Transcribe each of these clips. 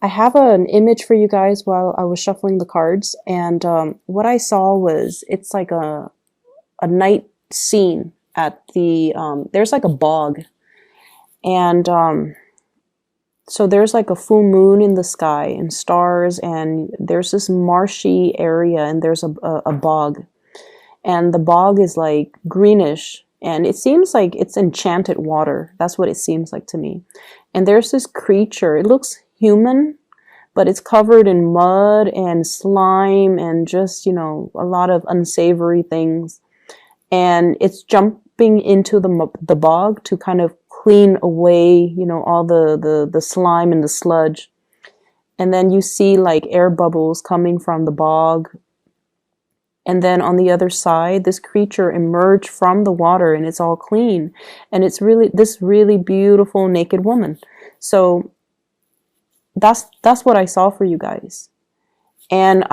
I have an image for you guys while I was shuffling the cards, and what I saw was it's like a night scene at the there's like a bog, and so there's like a full moon in the sky and stars, and there's this marshy area, and there's a bog, and the bog is like greenish, and it seems like it's enchanted water. That's what it seems like to me. And there's this creature. It looks human, but it's covered in mud and slime and just, a lot of unsavory things. And it's jumping into the bog to kind of clean away, all the slime and the sludge. And then you see like air bubbles coming from the bog. And then on the other side, this creature emerged from the water, and it's all clean. And it's really this really beautiful naked woman. So that's what I saw for you guys. And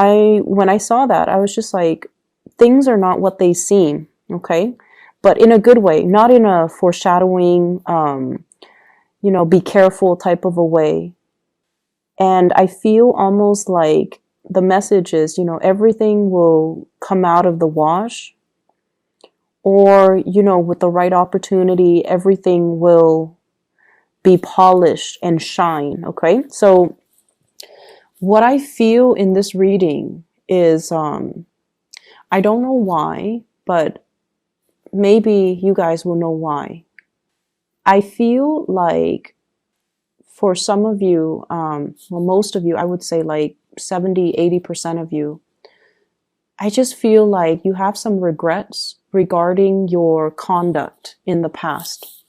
when I saw that, I was just like, things are not what they seem, okay? But in a good way, not in a foreshadowing, be careful type of a way. And I feel almost like the message is, everything will come out of the wash, or, with the right opportunity, everything will be polished and shine. Okay. So what I feel in this reading is, I don't know why, but maybe you guys will know why. I feel like for some of you, most of you, I would say like 70, 80% of you, I just feel like you have some regrets regarding your conduct in the past.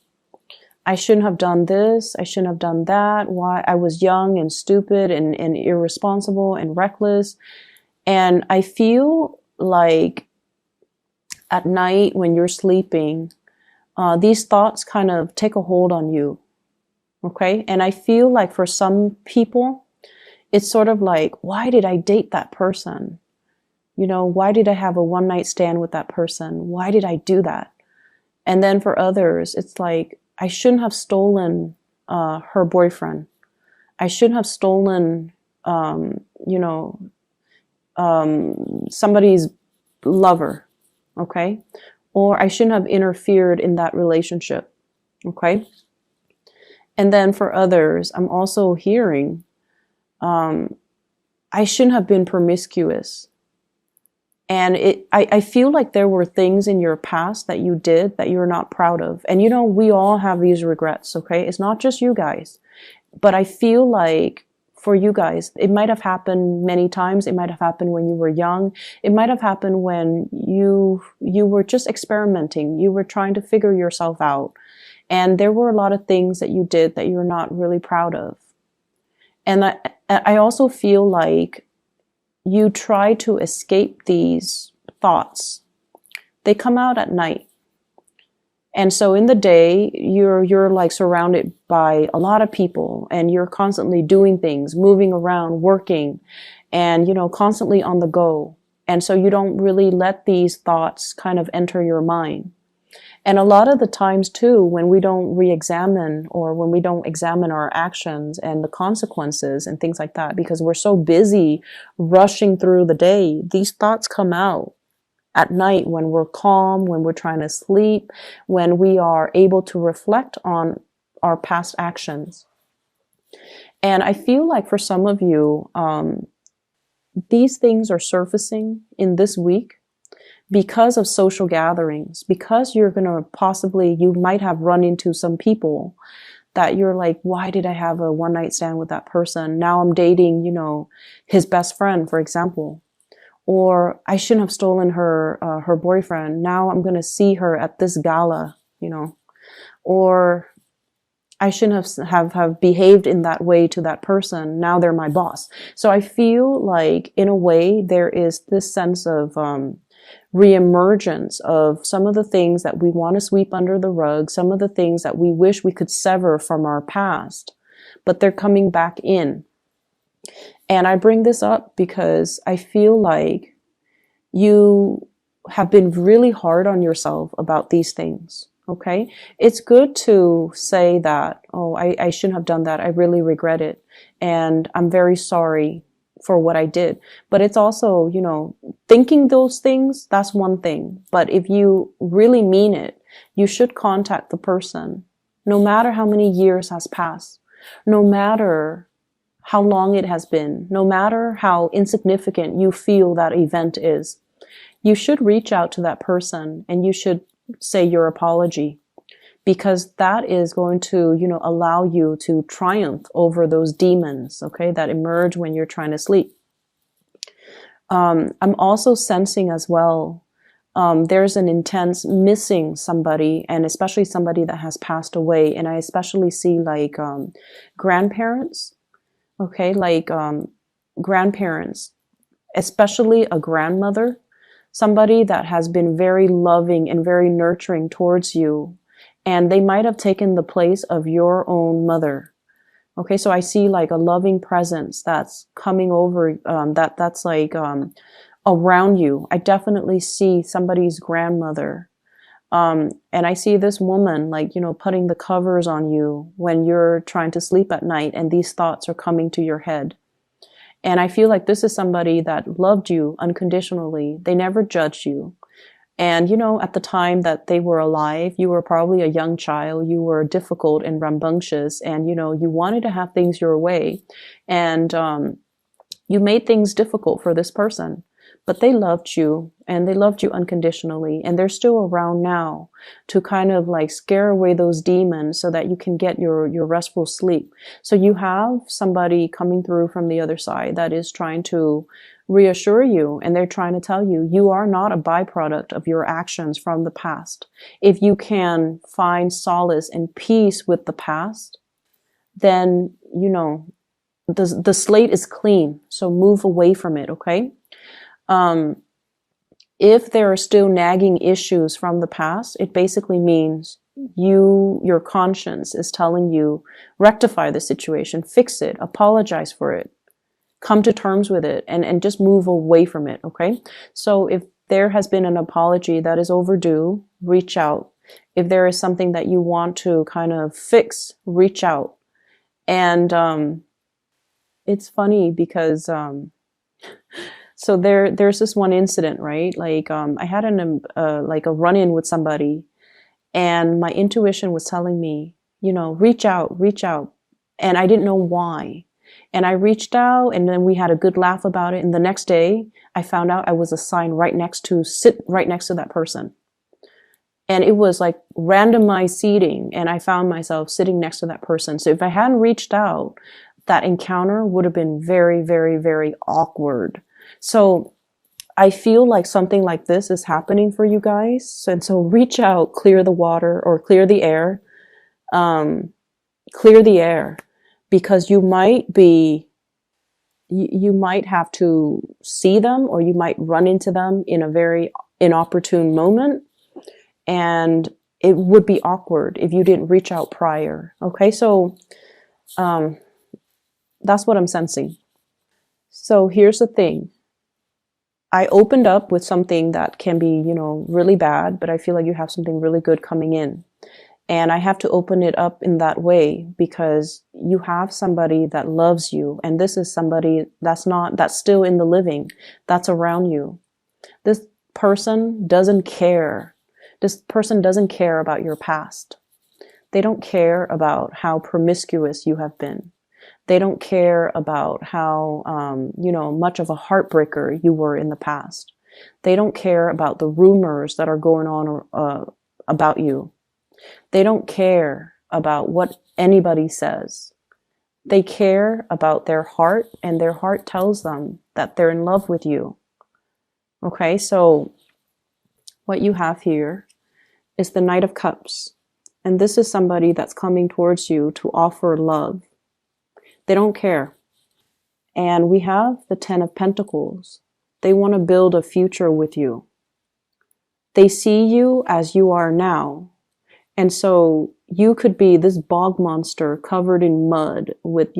I shouldn't have done this. I shouldn't have done that. Why? I was young and stupid and irresponsible and reckless. And I feel like at night when you're sleeping, these thoughts kind of take a hold on you. Okay. And I feel like for some people, it's sort of like, why did I date that person? Why did I have a one night stand with that person? Why did I do that? And then for others, it's like, I shouldn't have stolen her boyfriend. I shouldn't have stolen, somebody's lover. Okay. Or I shouldn't have interfered in that relationship. Okay. And then for others, I'm also hearing, I shouldn't have been promiscuous. And I feel like there were things in your past that you did that you're not proud of. And we all have these regrets, okay? It's not just you guys. But I feel like for you guys, it might have happened many times. It might have happened when you were young. It might have happened when you were just experimenting. You were trying to figure yourself out. And there were a lot of things that you did that you're not really proud of. And I also feel like you try to escape these thoughts. They come out at night. And so in the day, you're like surrounded by a lot of people, and you're constantly doing things, moving around, working, and, constantly on the go. And so you don't really let these thoughts kind of enter your mind. And a lot of the times too, when we don't re-examine, or when we don't examine our actions and the consequences and things like that, because we're so busy rushing through the day, these thoughts come out at night when we're calm, when we're trying to sleep, when we are able to reflect on our past actions. And I feel like for some of you, these things are surfacing in this week because of social gatherings, because you're going to you might have run into some people that you're like, why did I have a one night stand with that person? Now I'm dating, his best friend, for example. Or I shouldn't have stolen her boyfriend. Now I'm going to see her at this gala, or I shouldn't have behaved in that way to that person. Now they're my boss. So I feel like in a way there is this sense of, reemergence of some of the things that we want to sweep under the rug, some of the things that we wish we could sever from our past, but they're coming back in. And I bring this up because I feel like you have been really hard on yourself about these things. Okay. It's good to say that, oh, I shouldn't have done that. I really regret it. and I'm very sorry for what I did. But it's also, you know, thinking those things, that's one thing. But if you really mean it, you should contact the person, no matter how many years has passed, no matter how long it has been, no matter how insignificant you feel that event is. You should reach out to that person and you should say your apology, because that is going to, you know, allow you to triumph over those demons, okay, that emerge when you're trying to sleep. I'm also sensing as well, there's an intense missing somebody, and especially somebody that has passed away. And I especially see like grandparents, okay, like grandparents, especially a grandmother, somebody that has been very loving and very nurturing towards you. And they might have taken the place of your own mother. Okay, so I see like a loving presence that's coming over, that's like around you. I definitely see somebody's grandmother. And I see this woman, like, you know, putting the covers on you when you're trying to sleep at night and these thoughts are coming to your head. And I feel like this is somebody that loved you unconditionally. They never judged you. And, you know, at the time that they were alive, you were probably a young child. You were difficult and rambunctious, and, you know, you wanted to have things your way. And you made things difficult for this person. But they loved you, and they loved you unconditionally. And they're still around now to kind of like scare away those demons so that you can get your restful sleep. So you have somebody coming through from the other side that is trying to reassure you, and they're trying to tell you, you are not a byproduct of your actions from the past. If you can find solace and peace with the past, then, you know, the slate is clean. So move away from it, okay? If there are still nagging issues from the past, it basically means your conscience is telling you, rectify the situation, fix it, apologize for it, come to terms with it, and just move away from it, okay? So if there has been an apology that is overdue, reach out. If there is something that you want to kind of fix, reach out. And it's funny because so there's this one incident, right? Like I had like a run-in with somebody, and my intuition was telling me, you know, reach out, and I didn't know why. And I reached out, and then we had a good laugh about it. And the next day, I found out I was assigned sit right next to that person. And it was like randomized seating, and I found myself sitting next to that person. So if I hadn't reached out, that encounter would have been very, very, very awkward. So I feel like something like this is happening for you guys. And so reach out, clear the water or clear the air. Clear the air, because you might have to see them, or you might run into them in a very inopportune moment. And it would be awkward if you didn't reach out prior. Okay, so that's what I'm sensing. So here's the thing. I opened up with something that can be, you know, really bad, but I feel like you have something really good coming in. And I have to open it up in that way because you have somebody that loves you. And this is somebody that's still in the living, that's around you. This person doesn't care. This person doesn't care about your past. They don't care about how promiscuous you have been. They don't care about how, much of a heartbreaker you were in the past. They don't care about the rumors that are going on about you. They don't care about what anybody says. They care about their heart, and their heart tells them that they're in love with you. Okay, so what you have here is the Knight of Cups. And this is somebody that's coming towards you to offer love. They don't care. And we have the Ten of Pentacles. They want to build a future with you. They see you as you are now. And so you could be this bog monster covered in mud with,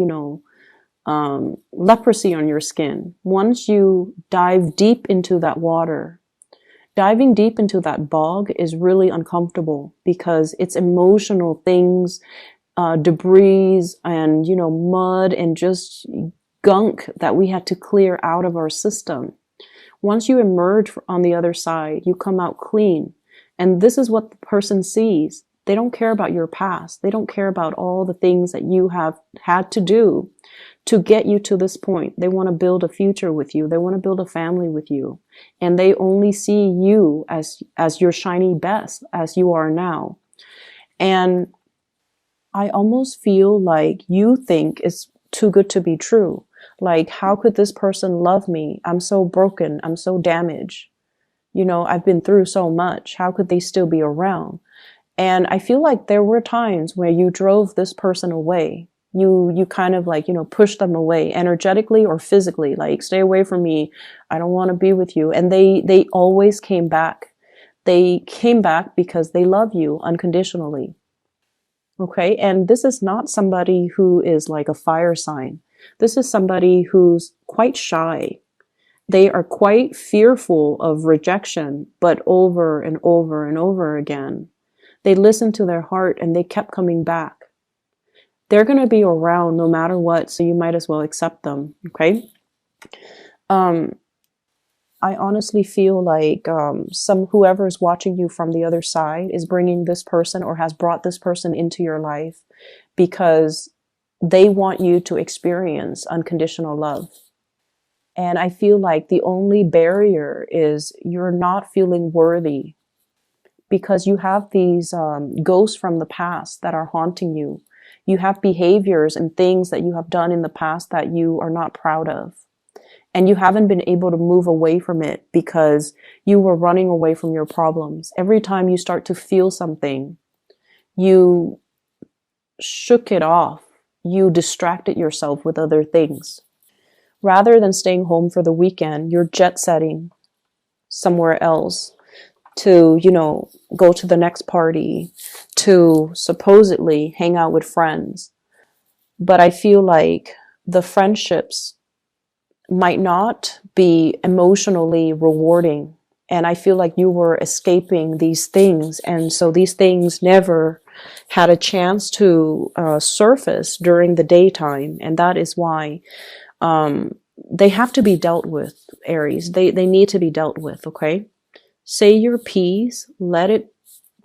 leprosy on your skin. Once you dive deep into that water, diving deep into that bog is really uncomfortable because it's emotional things debris and, you know, mud and just gunk that we had to clear out of our system. Once you emerge on the other side, you come out clean. And this is what the person sees. They don't care about your past. They don't care about all the things that you have had to do to get you to this point. They want to build a future with you. They want to build a family with you. And they only see you as your shiny best, as you are now. And I almost feel like you think it's too good to be true. Like, how could this person love me? I'm so broken. I'm so damaged. You know, I've been through so much. How could they still be around? And I feel like there were times where you drove this person away. You kind of like, you know, pushed them away energetically or physically, like, stay away from me. I don't want to be with you. And they always came back. They came back because they love you unconditionally. Okay. And this is not somebody who is like a fire sign. This is somebody who's quite shy. They are quite fearful of rejection, but over and over and over again, they listened to their heart and they kept coming back. They're going to be around no matter what, so you might as well accept them. Okay. I honestly feel like whoever is watching you from the other side is bringing this person or has brought this person into your life because they want you to experience unconditional love. And I feel like the only barrier is you're not feeling worthy because you have these ghosts from the past that are haunting you. You have behaviors and things that you have done in the past that you are not proud of. And you haven't been able to move away from it because you were running away from your problems. Every time you start to feel something, you shook it off. You distracted yourself with other things. Rather than staying home for the weekend, you're jet setting somewhere else to, you know, go to the next party, to supposedly hang out with friends. But I feel like the friendships might not be emotionally rewarding. And I feel like you were escaping these things. And so these things never had a chance to surface during the daytime. And that is why they have to be dealt with, Aries. They need to be dealt with, okay? Say your piece, let it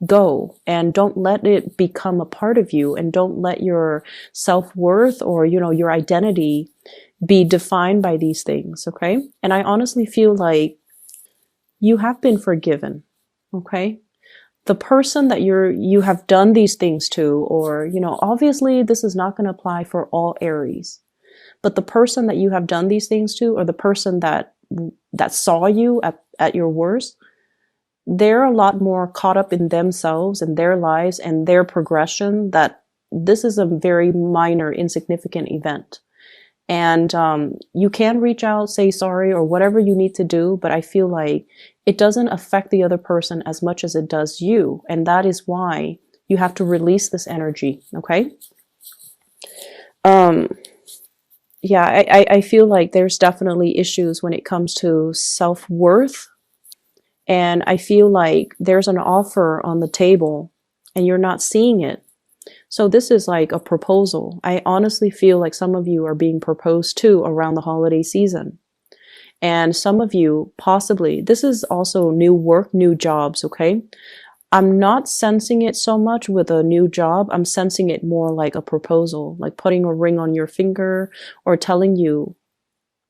go, and don't let it become a part of you, and don't let your self-worth or, you know, your identity be defined by these things, okay? And I honestly feel like you have been forgiven, okay? The person that you have done these things to, or, you know, obviously this is not going to apply for all Aries, but the person that you have done these things to, or the person that saw you at your worst, they're a lot more caught up in themselves and their lives and their progression that this is a very minor, insignificant event. And you can reach out, say sorry, or whatever you need to do, but I feel like it doesn't affect the other person as much as it does you. And that is why you have to release this energy, okay? Yeah, I feel like there's definitely issues when it comes to self-worth. And I feel like there's an offer on the table and you're not seeing it. So this is like a proposal. I honestly feel like some of you are being proposed to around the holiday season. And some of you possibly, this is also new work, new jobs, okay? I'm not sensing it so much with a new job. I'm sensing it more like a proposal, like putting a ring on your finger or telling you,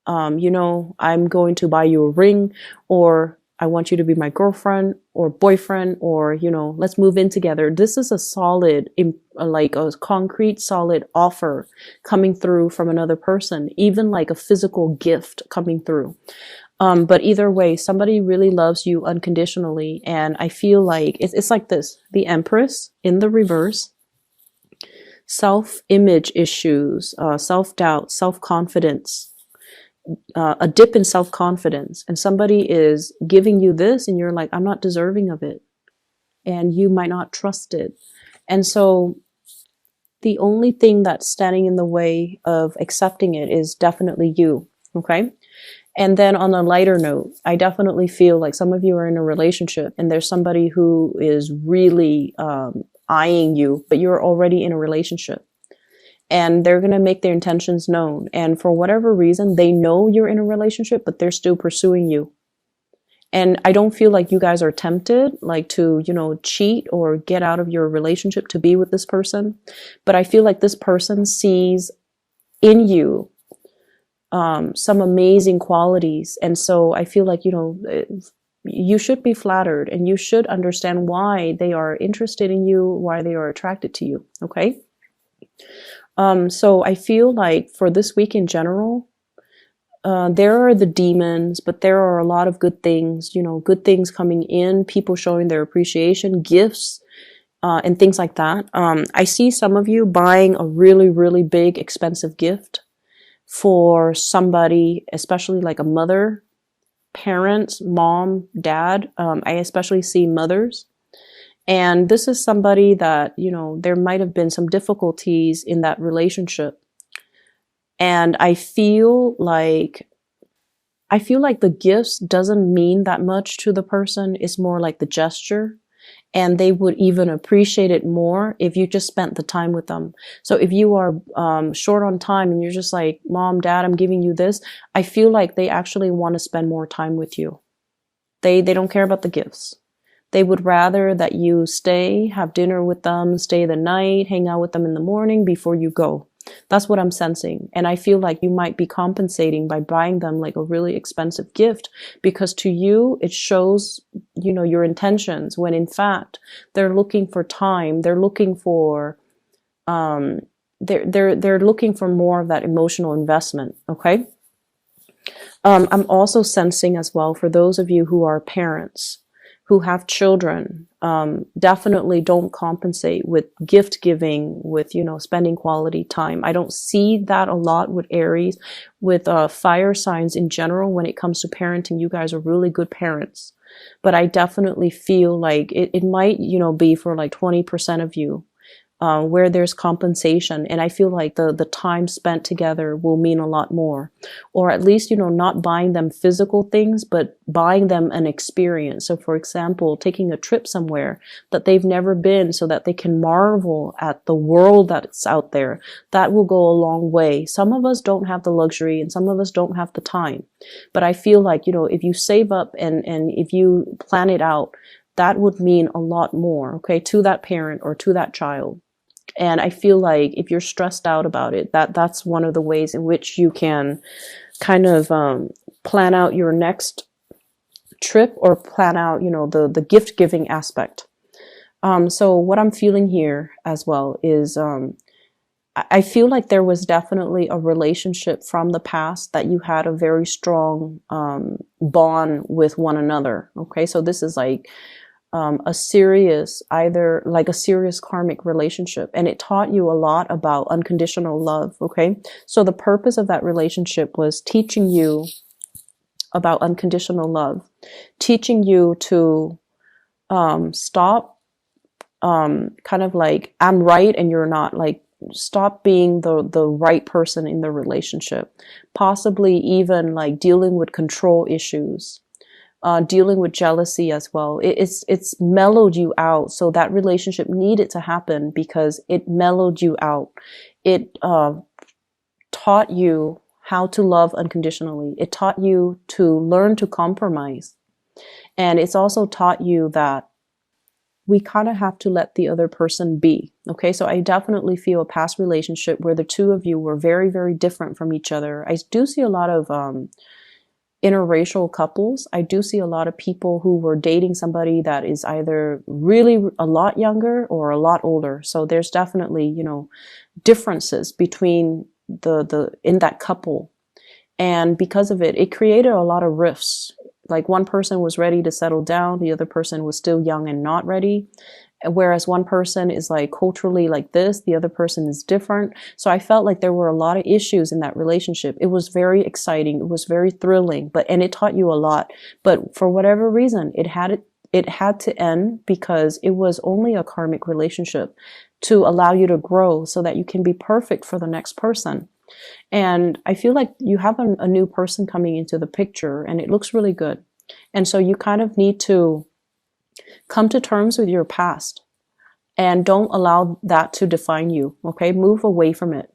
you know, I'm going to buy you a ring, or I want you to be my girlfriend or boyfriend, or, you know, let's move in together. This is a solid, like a concrete, solid offer coming through from another person, even like a physical gift coming through. But either way, somebody really loves you unconditionally. And I feel like it's like this, the Empress in the reverse, self-image issues, self-doubt, self-confidence, a dip in self-confidence, and somebody is giving you this and you're like, I'm not deserving of it, and you might not trust it. And so the only thing that's standing in the way of accepting it is definitely you, okay? And then on a lighter note, I definitely feel like some of you are in a relationship and there's somebody who is really eyeing you, but you're already in a relationship. And they're going to make their intentions known. And for whatever reason, they know you're in a relationship, but they're still pursuing you. And I don't feel like you guys are tempted, like to, cheat or get out of your relationship to be with this person. But I feel like this person sees in you some amazing qualities. And so I feel like, you should be flattered and you should understand why they are interested in you, why they are attracted to you. Okay. So I feel like for this week in general, there are the demons, but there are a lot of good things, good things coming in, people showing their appreciation, gifts, and things like that. I see some of you buying a really, really big, expensive gift for somebody, especially like a mother, parents, mom, dad. I especially see mothers. And this is somebody that, there might have been some difficulties in that relationship. And I feel like the gifts doesn't mean that much to the person. It's more like the gesture. And they would even appreciate it more if you just spent the time with them. So if you are short on time and you're just like, Mom, Dad, I'm giving you this, I feel like they actually want to spend more time with you. They don't care about the gifts. They would rather that you stay, have dinner with them, stay the night, hang out with them in the morning before you go. That's what I'm sensing. And I feel like you might be compensating by buying them like a really expensive gift, because to you, it shows, your intentions, when in fact, they're looking for time. They're looking for, they're looking for more of that emotional investment. Okay. I'm also sensing as well, for those of you who are parents, who have children, definitely don't compensate with gift giving, with, spending quality time. I don't see that a lot with Aries. With fire signs in general, when it comes to parenting, you guys are really good parents. But I definitely feel like it might, be for like 20% of you. Where there's compensation. And I feel like the time spent together will mean a lot more. Or at least, not buying them physical things, but buying them an experience. So for example, taking a trip somewhere that they've never been so that they can marvel at the world that's out there. That will go a long way. Some of us don't have the luxury and some of us don't have the time. But I feel like, if you save up and if you plan it out, that would mean a lot more, okay, to that parent or to that child. And I feel like if you're stressed out about it, that's one of the ways in which you can kind of plan out your next trip, or plan out, the gift giving aspect. So what I'm feeling here as well is I feel like there was definitely a relationship from the past that you had a very strong bond with one another. Okay, so this is like a serious karmic relationship, and it taught you a lot about unconditional love. Okay, so the purpose of that relationship was teaching you about unconditional love, teaching you to stop kind of like, I'm right and you're not, like stop being the right person in the relationship, possibly even like dealing with control issues, dealing with jealousy as well. It's mellowed you out. So that relationship needed to happen because it mellowed you out. It taught you how to love unconditionally. It taught you to learn to compromise. And it's also taught you that we kind of have to let the other person be. Okay, so I definitely feel a past relationship where the two of you were very, very different from each other. I do see a lot of interracial couples. I do see a lot of people who were dating somebody that is either really a lot younger or a lot older. So there's definitely, differences between the in that couple. And because of it, it created a lot of rifts. Like one person was ready to settle down, the other person was still young and not ready. Whereas one person is like culturally like this, the other person is different. So I felt like there were a lot of issues in that relationship. It was very exciting. It was very thrilling, and it taught you a lot. But for whatever reason, it had to end because it was only a karmic relationship to allow you to grow so that you can be perfect for the next person. And I feel like you have a new person coming into the picture and it looks really good. And so you kind of need to come to terms with your past and don't allow that to define you. Okay, move away from it.